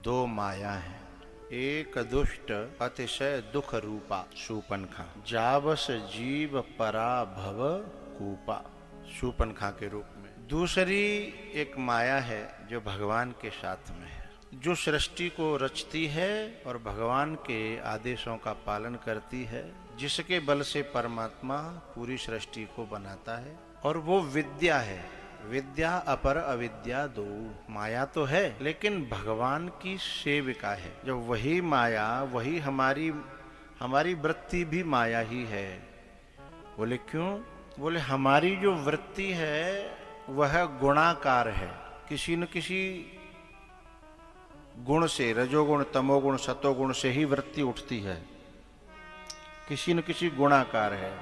दो माया है, एक दुष्ट अतिशय दुख रूपा शूपनखा, जावस जीव परा भव कूपा, शूपनखा के रूप में। दूसरी एक माया है जो भगवान के साथ में है, जो सृष्टि को रचती है और भगवान के आदेशों का पालन करती है, जिसके बल से परमात्मा पूरी सृष्टि को बनाता है। और वो विद्या है, विद्या अपर अविद्या दो। माया तो है लेकिन भगवान की सेविका है। जब वही माया, वही हमारी वृत्ति भी माया ही है। बोले क्यों? बोले हमारी जो वृत्ति है वह गुणाकार है, किसी न किसी गुण से, रजोगुण तमोगुण सतोगुण से ही वृत्ति उठती है, किसी न किसी गुणाकार है।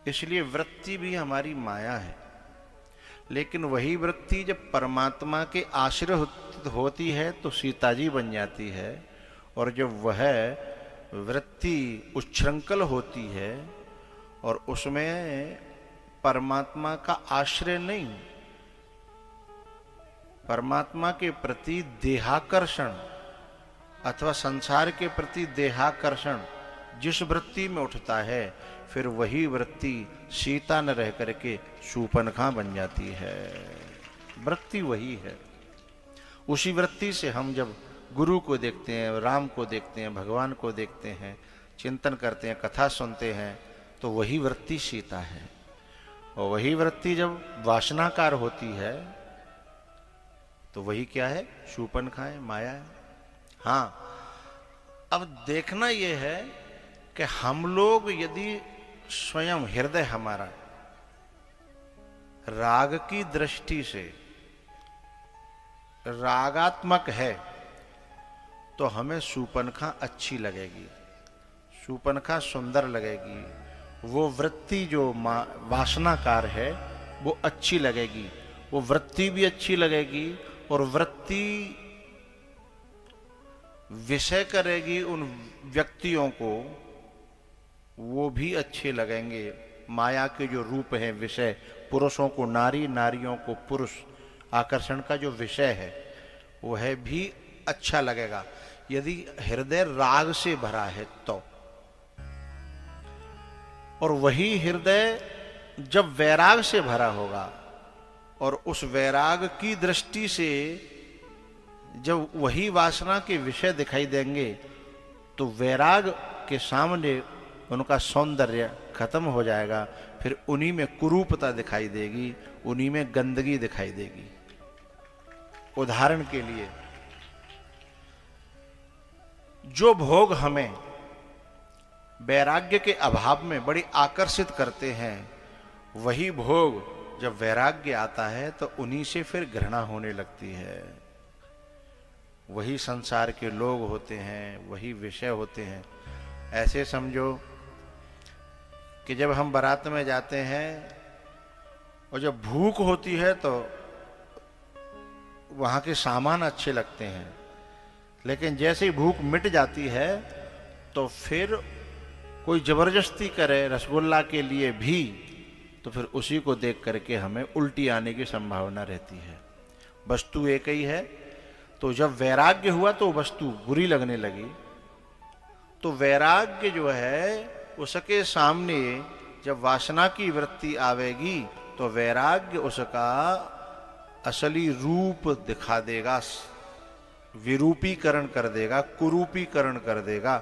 इसलिए वृत्ति भी हमारी माया है। लेकिन वही वृत्ति जब परमात्मा के आश्रय होती है तो सीता जी बन जाती है, और जब वह वृत्ति उच्छृंखल होती है और उसमें परमात्मा का आश्रय नहीं, परमात्मा के प्रति देहाकर्षण अथवा संसार के प्रति देहाकर्षण जिस वृत्ति में उठता है, फिर वही वृत्ति सीता न रह करके शूपनखा बन जाती है। वृत्ति वही है। उसी वृत्ति से हम जब गुरु को देखते हैं, राम को देखते हैं, भगवान को देखते हैं, चिंतन करते हैं, कथा सुनते हैं, तो वही वृत्ति सीता है। और वही वृत्ति जब वासनाकार होती है तो वही क्या है? शूपनखा है, माया है। हाँ, अब देखना यह है कि हम लोग यदि स्वयं हृदय हमारा राग की दृष्टि से रागात्मक है तो हमें शूपनखा अच्छी लगेगी, शूपनखा सुंदर लगेगी। वो वृत्ति जो वासनाकार है वो अच्छी लगेगी, वो वृत्ति भी अच्छी लगेगी, और वृत्ति विषय करेगी उन व्यक्तियों को, वो भी अच्छे लगेंगे। माया के जो रूप हैं विषय, पुरुषों को नारी, नारियों को पुरुष, आकर्षण का जो विषय है वह भी अच्छा लगेगा यदि हृदय राग से भरा है तो। और वही हृदय जब वैराग से भरा होगा और उस वैराग की दृष्टि से जब वही वासना के विषय दिखाई देंगे तो वैराग के सामने उनका सौंदर्य खत्म हो जाएगा, फिर उन्हीं में कुरूपता दिखाई देगी, उन्हीं में गंदगी दिखाई देगी। उदाहरण के लिए, जो भोग हमें वैराग्य के अभाव में बड़ी आकर्षित करते हैं, वही भोग जब वैराग्य आता है तो उन्हीं से फिर घृणा होने लगती है। वही संसार के लोग होते हैं, वही विषय होते हैं। ऐसे समझो कि जब हम बारात में जाते हैं और जब भूख होती है तो वहाँ के सामान अच्छे लगते हैं, लेकिन जैसे ही भूख मिट जाती है तो फिर कोई जबरदस्ती करे रसगुल्ला के लिए भी, तो फिर उसी को देख करके हमें उल्टी आने की संभावना रहती है। वस्तु एक ही है, तो जब वैराग्य हुआ तो वस्तु बुरी लगने लगी। तो वैराग्य जो है उसके सामने जब वासना की वृत्ति आवेगी तो वैराग्य उसका असली रूप दिखा देगा, विरूपीकरण कर देगा, कुरूपीकरण कर देगा।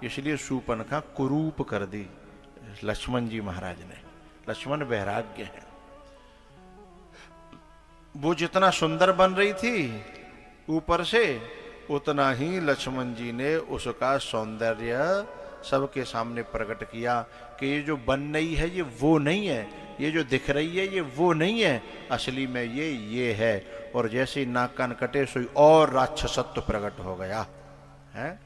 इसलिए शूपनखा कुरूप कर दी लक्ष्मण जी महाराज ने। लक्ष्मण वैराग्य है। वो जितना सुंदर बन रही थी ऊपर से, उतना ही लक्ष्मण जी ने उसका सौंदर्य सबके सामने प्रकट किया कि ये जो बन रही है ये वो नहीं है, ये जो दिख रही है ये वो नहीं है, असली में ये है। और जैसे ही नाक कान कटे सोई और राक्षसत्व प्रकट हो गया है।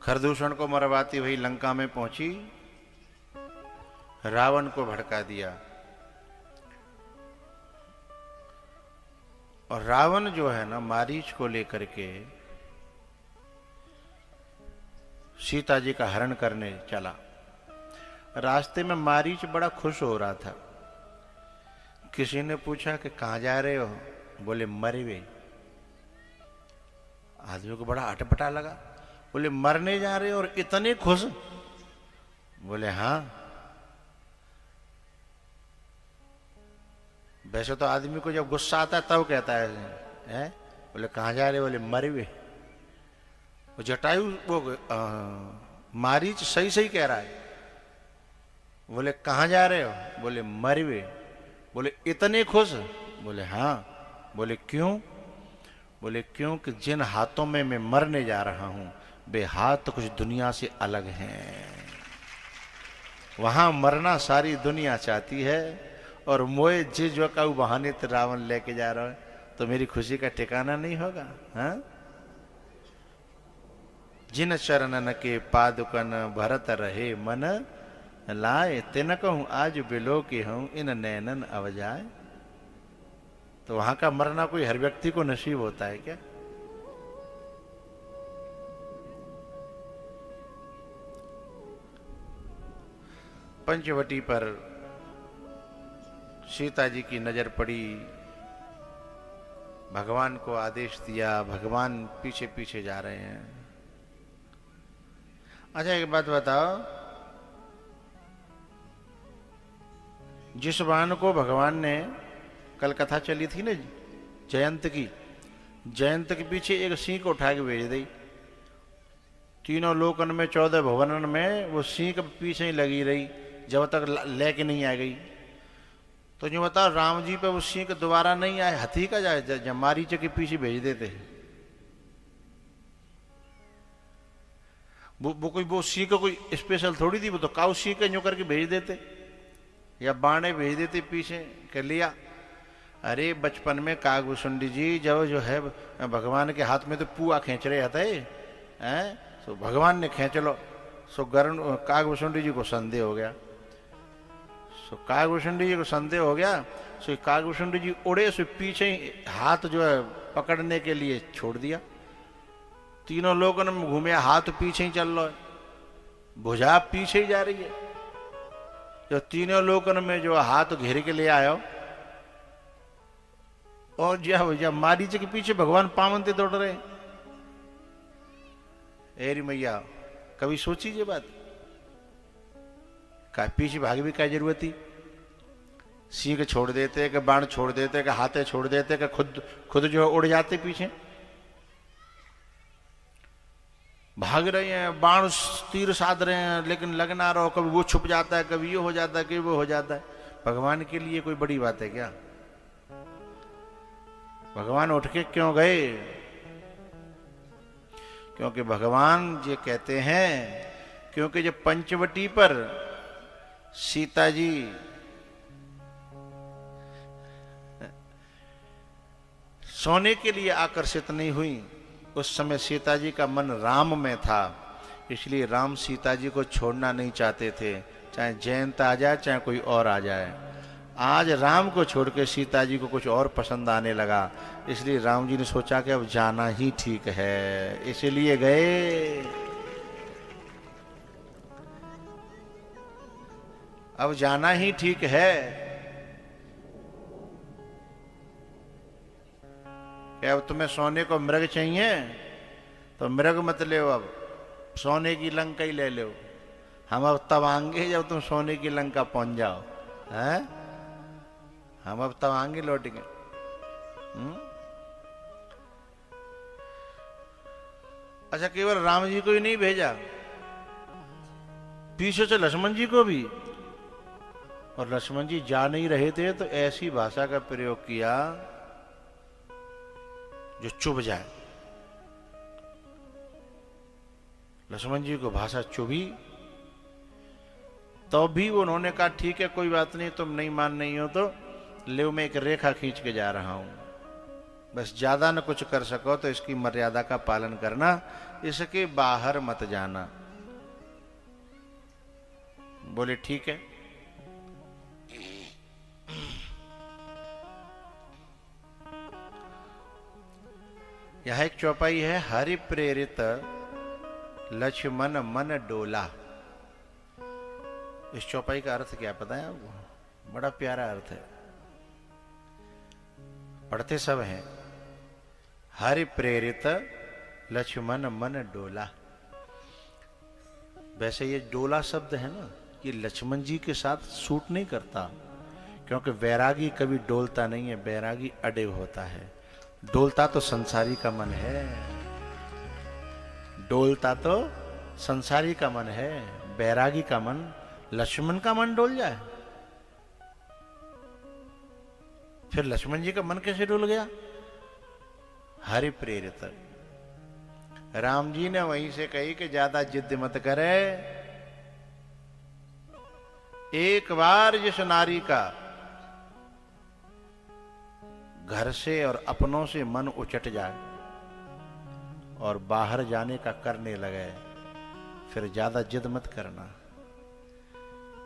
खरदूषण को मरवाती वही लंका में पहुंची, रावण को भड़का दिया। और रावण जो है ना, मारीच को लेकर के सीता जी का हरण करने चला। रास्ते में मारीच बड़ा खुश हो रहा था। किसी ने पूछा कि कहाँ जा रहे हो? बोले मरवे। आदमी को बड़ा अटपटा लगा। बोले मरने जा रहे हो और इतने खुश? बोले हाँ। वैसे तो आदमी को जब गुस्सा आता है तब कहता है? बोले कहाँ जा रहे? बोले मरवे। वो जटायु वो मारीच सही सही कह रहा है। बोले कहाँ जा रहे हो? बोले मरवे। बोले इतने खुश? बोले हाँ। बोले क्यों? बोले क्योंकि जिन हाथों में मैं मरने जा रहा हूं वे हाथ कुछ दुनिया से अलग हैं। वहां मरना सारी दुनिया चाहती है और मोए जिस जो का बहाने तो रावण लेके जा रहा है, तो मेरी खुशी का ठिकाना नहीं होगा। हाँ? जिन चरणन के पादुकन भरत रहे मन लाए, तिन कहूं आज बिलो के हूं इन नैनन अवजाए। तो वहां का मरना कोई हर व्यक्ति को नसीब होता है क्या? पंचवटी पर सीता जी की नजर पड़ी। भगवान को आदेश दिया, भगवान पीछे पीछे जा रहे हैं। अच्छा एक बात बताओ, जिस बाण को भगवान ने, कल कथा चली थी ना जयंत की, जयंत के पीछे एक सिंह को उठा के भेज दी। तीनों लोकन में 14 भवनन में वो सिंह के पीछे ही लगी रही जब तक लेके नहीं आ गई। तो जो बताओ राम जी पे वो सिंह दोबारा नहीं आए, हाथी का जाए मारीच के पीछे भेज देते। वो कोई वो सिंह का कोई स्पेशल थोड़ी थी, वो तो काऊ सिंह के यूं करके भेज देते या बाणे भेज देते पीछे कर लिया। अरे बचपन में कागभूषुंडी जी जब जो है भगवान के हाथ में तो पुआ खींच रहे थे हैं, तो भगवान ने खींच लो। सो गरुण कागभूषुंडी जी को संदेह हो गया। सो कागभूषुंडी जी को संदेह हो गया। सो कागभूषुंडी जी उड़े, सो पीछे ही हाथ जो है पकड़ने के लिए छोड़ दिया। तीनों लोगों ने घूमे, हाथ पीछे ही चल रहा है, भुजा पीछे ही जा रही है। जो तीनों लोगों में जो हाथ घेर के ले आयो और जब मारीच के पीछे भगवान पावनते दौड़ रहे। एरी मैया कभी सोची ये बात? का पीछे भाग भी क्या जरूरत थी? सिंह छोड़ देते, कि बाण छोड़ देते, कि हाथे छोड़ देते, कि खुद जो उड़ जाते पीछे। भाग रहे हैं, बाण तीर साध रहे हैं, लेकिन लग ना रहा हो। कभी वो छुप जाता है, कभी ये हो जाता है, कभी वो हो जाता है। भगवान के लिए कोई बड़ी बात है क्या? भगवान उठ के क्यों गए? क्योंकि भगवान ये कहते हैं, क्योंकि जब पंचवटी पर सीता जी सोने के लिए आकर्षित नहीं हुई, उस समय सीता जी का मन राम में था। इसलिए राम सीता जी को छोड़ना नहीं चाहते थे, चाहे जयंत आ जाए चाहे कोई और आ जाए। आज राम को छोड़ के सीता जी को कुछ और पसंद आने लगा। इसलिए राम जी ने सोचा कि अब जाना ही ठीक है, इसलिए गए। अब जाना ही ठीक है। कि अब तुम्हें सोने को मृग चाहिए तो मृग मत ले, अब सोने की लंका ही ले लो। हम अब तब आएंगे जब तुम सोने की लंका पहुंच जाओ। हैं? हम अब तब आएंगे लौट के। अच्छा केवल राम जी को ही नहीं भेजा, पीछे से लक्ष्मण जी को भी। और लक्ष्मण जी जा नहीं रहे थे तो ऐसी भाषा का प्रयोग किया जो चुभ जाए। लक्ष्मण जी को भाषा चुभी तो भी उन्होंने कहा ठीक है कोई बात नहीं, तुम नहीं मान नहीं हो तो ले मैं एक रेखा खींच के जा रहा हूं, बस ज्यादा न कुछ कर सको तो इसकी मर्यादा का पालन करना, इसके बाहर मत जाना। बोले ठीक है। यह एक चौपाई है, हरि प्रेरित लक्ष्मण मन डोला। इस चौपाई का अर्थ क्या पता है आपको? बड़ा प्यारा अर्थ है, पढ़ते सब हैं। हरि प्रेरित लक्ष्मण मन डोला। वैसे ये डोला शब्द है ना, ये लक्ष्मण जी के साथ सूट नहीं करता, क्योंकि वैरागी कभी डोलता नहीं है, बैरागी अड़े होता है। डोलता तो संसारी का मन है, डोलता तो संसारी का मन है, बैरागी का मन, लक्ष्मण का मन डोल जाए? फिर लक्ष्मण जी का मन कैसे डोल गया? हरि प्रेरित। राम जी ने वहीं से कही कि ज्यादा जिद मत करे। एक बार जिस नारी का घर से और अपनों से मन उचट जाए और बाहर जाने का करने लगे, फिर ज्यादा जिद मत करना,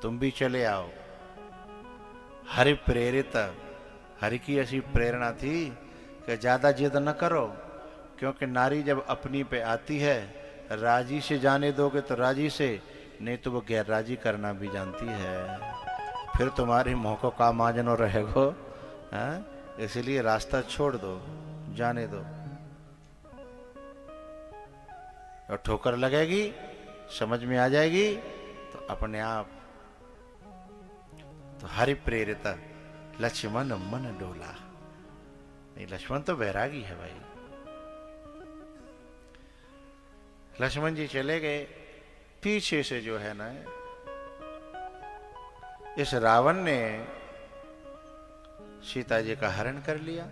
तुम भी चले आओ। हरि प्रेरित, हरि की ऐसी प्रेरणा थी कि ज्यादा जिद न करो, क्योंकि नारी जब अपनी पे आती है, राजी से जाने दोगे तो राजी से, नहीं तो वो गैर राजी करना भी जानती है। फिर तुम्हारी मुंह को काम आजनो रहेगो, इसलिए रास्ता छोड़ दो, जाने दो। और ठोकर लगेगी, समझ में आ जाएगी तो अपने आप। तो हरि प्रेरित लक्ष्मण मन डोला। नहीं, लक्ष्मण तो वैरागी है भाई। लक्ष्मण जी चले गए। पीछे से जो है ना, इस रावण ने सीता जी का हरण कर लिया।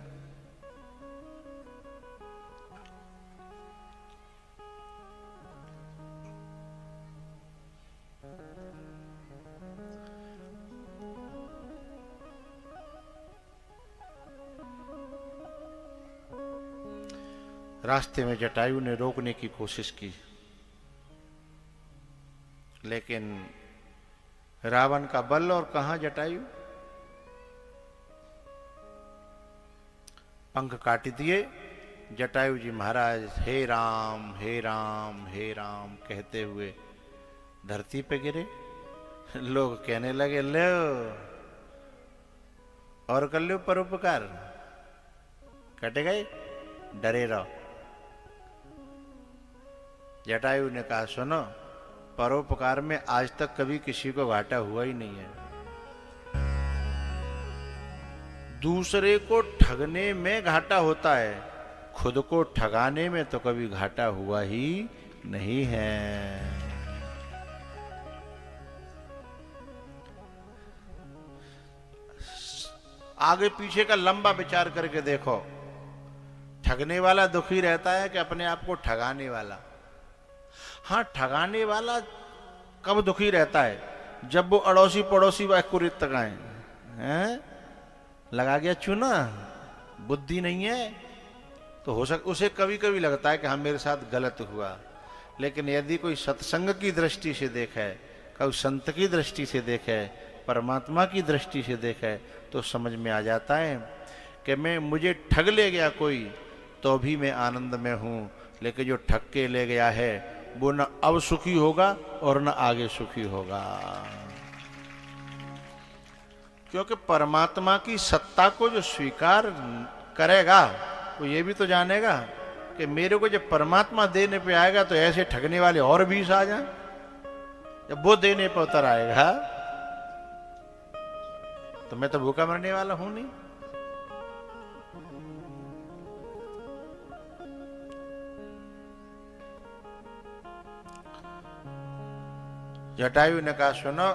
रास्ते में जटायु ने रोकने की कोशिश की, लेकिन रावण का बल और कहां जटायु। पंख काट दिए। जटायु जी महाराज हे राम हे राम हे राम कहते हुए धरती पे गिरे। लोग कहने लगे, ले और कर लो परोपकार, कटे गए, डरे रहो। जटायु ने कहा, सुनो, परोपकार में आज तक कभी किसी को घाटा हुआ ही नहीं है। दूसरे को ठगने में घाटा होता है, खुद को ठगाने में तो कभी घाटा हुआ ही नहीं है। आगे पीछे का लंबा विचार करके देखो, ठगने वाला दुखी रहता है कि अपने आप को ठगाने वाला? हाँ, ठगाने वाला कब दुखी रहता है? जब वो अड़ोसी पड़ोसी व कुरित तकाएं, हैं, लगा गया चूना, बुद्धि नहीं है, तो हो सक उसे कभी कभी लगता है कि हाँ मेरे साथ गलत हुआ। लेकिन यदि कोई सत्संग की दृष्टि से देखे, कोई संत की दृष्टि से देखे, परमात्मा की दृष्टि से देखे, तो समझ में आ जाता है कि मुझे ठग ले गया कोई तो भी मैं आनंद में हूं, लेकिन जो ठग के ले गया है वो न अब सुखी होगा और न आगे सुखी होगा। क्योंकि परमात्मा की सत्ता को जो स्वीकार करेगा वो ये भी तो जानेगा कि मेरे को जब परमात्मा देने पे आएगा तो ऐसे ठगने वाले और 20 आ जाएं। जब वो देने पे उतर आएगा तो मैं तो भूखा मरने वाला हूं नहीं। जटायु ने कहा, सुनो,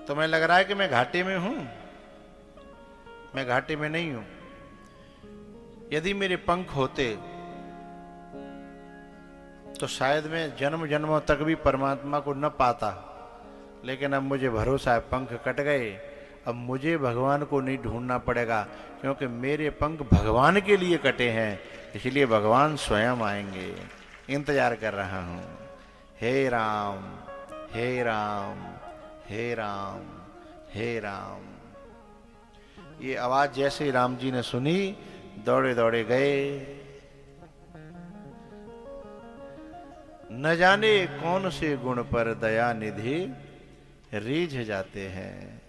तुम्हें लग रहा है कि मैं घाटे में हूं? मैं घाटे में नहीं हूं। यदि मेरे पंख होते तो शायद मैं जन्म जन्मों तक भी परमात्मा को न पाता, लेकिन अब मुझे भरोसा है, पंख कट गए, अब मुझे भगवान को नहीं ढूंढना पड़ेगा, क्योंकि मेरे पंख भगवान के लिए कटे हैं, इसलिए भगवान स्वयं आएंगे। इंतजार कर रहा हूं। हे राम हे राम हे राम हे राम। ये आवाज जैसे ही राम जी ने सुनी, दौड़े दौड़े गए। न जाने कौन से गुण पर दया निधि रीझ जाते हैं।